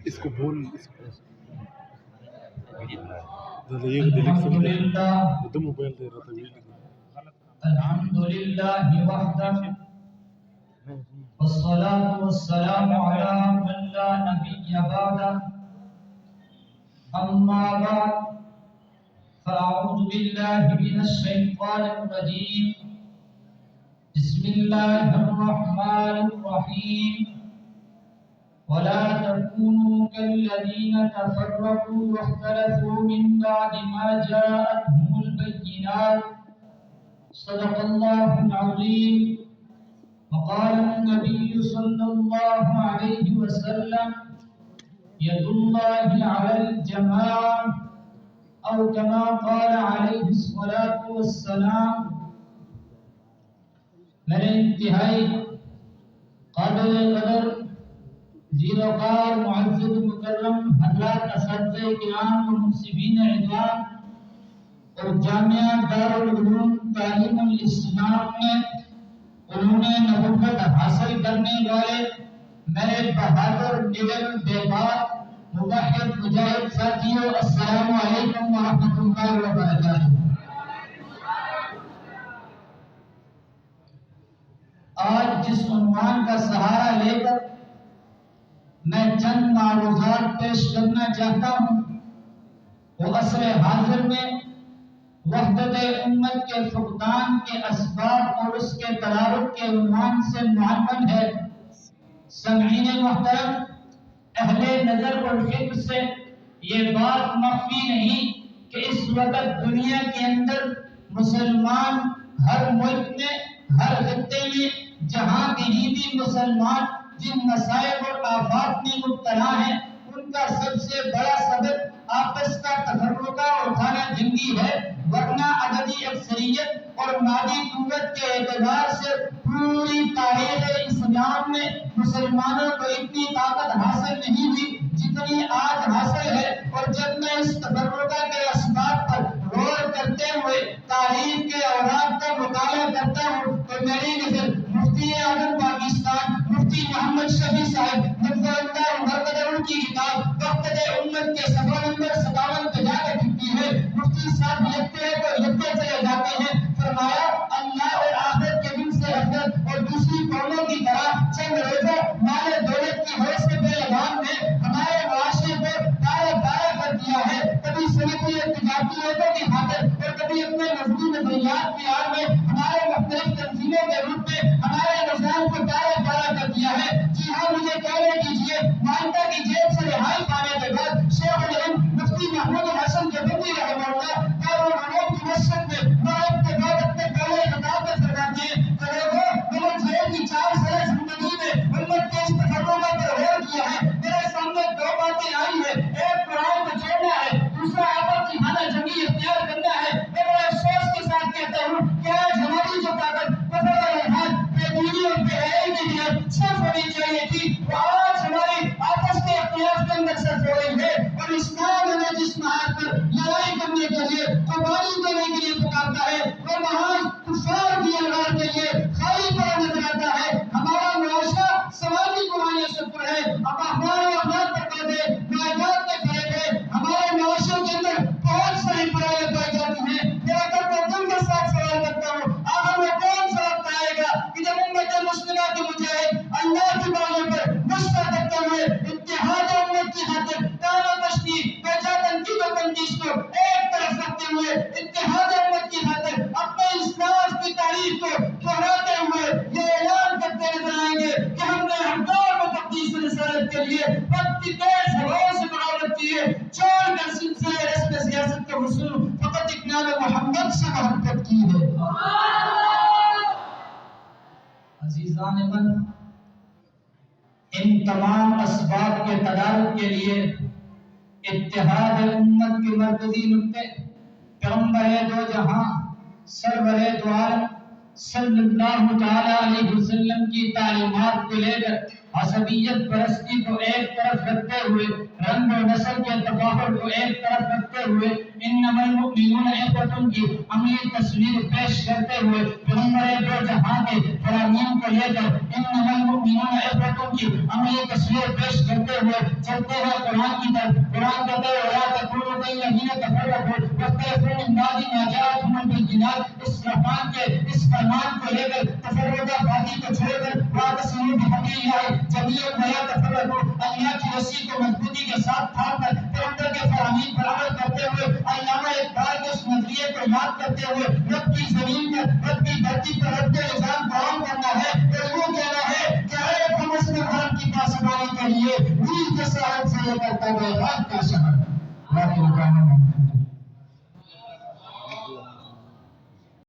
इसको बोल मोबाइल दे रहा था अल्हम्दुलिल्लाहि वहदह वस्सलातु वस्सलामु अला मन ला नबिय्य बअदह अम्मा बाद फअऊज़ु बिल्लाहि मिनश शैतानिर रजीम बिस्मिल्लाहिर रहमानिर रहीम वला तकूनू कल्लज़ीना तफर्रक़ू वख्तलफ़ू मिन बअदि मा जाअतहुमुल बय्यिनात सदक़ल्लाहुल अज़ीम वक़ाल नबी सल्लल्लाहु अलैहि वसल्लम यदुल्लाहि अलल जमाअ औ कमा क़ाल अलैहि अस्सलातु वस्सलाम। मेरे इंतहाई क़ाबिल क़दर ज़ीरोकार मुअज़्ज़ज़ मुकर्रम हज़रात असतिज़े किराम व मुनसिबीन इज़्ज़ाम और जामिया दारुल उलूम तालीमुल इस्लाम में उन्होंने नबुव्वत हासिल करने वाले मेरे बहादुर निडर बेबाक मुवहिद मुजाहिद साथियों, अस्सलामु अलैकुम व रहमतुल्लाहि व बरकातुहू। आज जिस उन्वान का सहारा लेकर मैं चंद मालूमात पेश करना चाहता हूँ वो असर हाजिर में वहदत उम्मत के फुक़दान के असबाब और उसके तदारुक के उन्वान से मुअव्वल है। समईन मुहतरम, अहले नजर और फिक्र से ये बात मख्फी नहीं कि इस वक्त दुनिया के अंदर मुसलमान हर मुल्क में, हर खित्ते में, जहाँ कहीं भी मुसलमान जिन मसाइब और आफात में मुब्तला हैं, उनका सबसे बड़ा सबब आपस का तफर्रुका और खाना जंगी है। वरना अददी अक्सरियत और मादी कुव्वत के एतबार से पूरी तारीख़ इस्लाम में मुसलमानों को इतनी ताकत हासिल नहीं हुई जितनी आज हासिल है। और जब मैं इस तफर्रुका के असबाब पर गौर करते हुए तारीख के औरात का मुताला करता हूँ तो मेरी नज़र मुफ्ती आज़म पाकिस्तान मुफ्ती मोहम्मद शफी साहब नज़रुल्लाह बरकतहू की किताब वहदत उम्मत के सफ़ा नंबर 57 पे जाकर टिकती है। मुफ्ती साहब लिखते हैं तो लिखते चले जाते हैं। फरमाया, अल्लाह और आखिरत के दिन से हजरत और दूसरी कौमों की तरह चंद रोज़ा माल दौलत की हौस के बेलगाम ने हमारे मुआशरे को तारा तारा कर दिया है। कभी सनती तिजारतियों की खातिर और कभी अपने मजबूत नजरियात की आड़ में हमारे मुख्तलिफ तंजीमों के रूप में हमारे निज़ाम को तारा तारा कर दिया है। जी हाँ, मुझे कहने दीजिए, मानता की जेब से रिहाई पाने के बाद शेख उल-हिंद मुफ्ती महमूद हसन देवबंदी रहमतुल्लाह दारुल उलूम की मस्जिद में नायब के बाद अपने पहले खिताब में फरमाते हैं, लोगों, मैंने जेल की 4 साल जिंदगी में उम्मत के इस तफर्रुका पर गौर किया है। मेरे सामने 2 बातें आई है, एक कुरान को छोड़ना है, दूसरा आपस की खाना जंगी इख्तियार करना है। मैं बड़े अफसोस के साथ कहता हूँ कि आज हमारी जो ताकत कुफ्र और इल्हाद, बेदीनी और बेहयाई की नियत सिर्फ होनी चाहिए थी, वो आज हमारी आपस के इख्तियार के अंदर सिर्फ हो रही है। और इस्लाम हमें जिस महाज पर लड़ाई करने के लिए, कुर्बानी देने के लिए पुकारता है, वो महाज कुफार की अलगार के लिए खाली पड़ा नजर आता है। हमारा मुआशरा समाजी बुराइयों से पर है। अब अखबार और अखबार पर पर्दे नाजात में खड़े गए, हमारे मुआशरे के अंदर बहुत सारी बुराइयां पाई जाती हैं। मेरा दिल के साथ सवाल करता हूँ, आखिर में कौन सा वक्त आएगा कि जब उम्मत मुस्लिमा के मुजाहिद अल्लाह की बातों पर नुस्खा करते हुए इत्तेहाद उम्मत की खातिर ताना तशनी बेजा तनकीद और तंजीश को एक तरफ रखते हुए इत्तेहाद उम्मत की खातिर अपने इस्लाम की तारीख को दोहराते हुए ये ऐलान करते नजर आएंगे कि हमने हक़दार व तक़दीस रिसालत के लिए वक्त की तेज हवाओं से बगावत की है, छोड़कर सिलसिले रस्म सियासत के हुसूल फकत इकराम मोहम्मद से मोहब्बत की है। अज़ीज़ान मन, इन तमाम असबाब के तदारुक के लिए इत्तेहाद उम्मत के मरकज़ी नुक्ते पैगंबर दो जहां सरवरे दो आलम सल्लल्लाहु तआला अलैहि वसल्लम की तालीमात को लेकर عصبیت پرستی کو ایک طرف رکھتے ہوئے، رنگ و نسل کے تفاخر کو ایک طرف رکھتے ہوئے، انما المؤمنون اخوۃ کی عملی تصویر پیش کرتے ہوئے، پیغمبر دو جہاں کے فرامین کو لے کر انما المؤمنون اخوۃ کی عملی تصویر پیش کرتے ہوئے چلتے ہیں قرآن کی طرف۔ قرآن کہتا ہے وَلَا تَكُونُوا كَالَّذِينَ تَفَرَّقُوا وَاخْتَلَفُوا مِن بَعْدِ مَا جَاءَتْهُمُ الْبَيِّنَاتُ۔ اس فرمان کے اس فرمان کو لے کر تفرقہ بازی کو چھوڑ کر وَاعْتَصِمُوا بِحَبْلِ اللَّهِ جَمِيعًا وَلَا تَفَرَّقُوا، اللہ کی رسی کو مضبوطی کے ساتھ تھام کر پیغمبر کے فرامین پر عمل کرتے ہوئے، علامہ اقبال کے اس نظریے کو یاد کرتے ہوئے رب کی زمین پر، رب کی دھرتی پر رب کے نظام قائم کرنا ہے اور وہ کہنا ہے کہ اے ہم اس میں حرم کی پاسبانی کے لیے نیل کے ساحل سے لے کر تب غرب کا شہر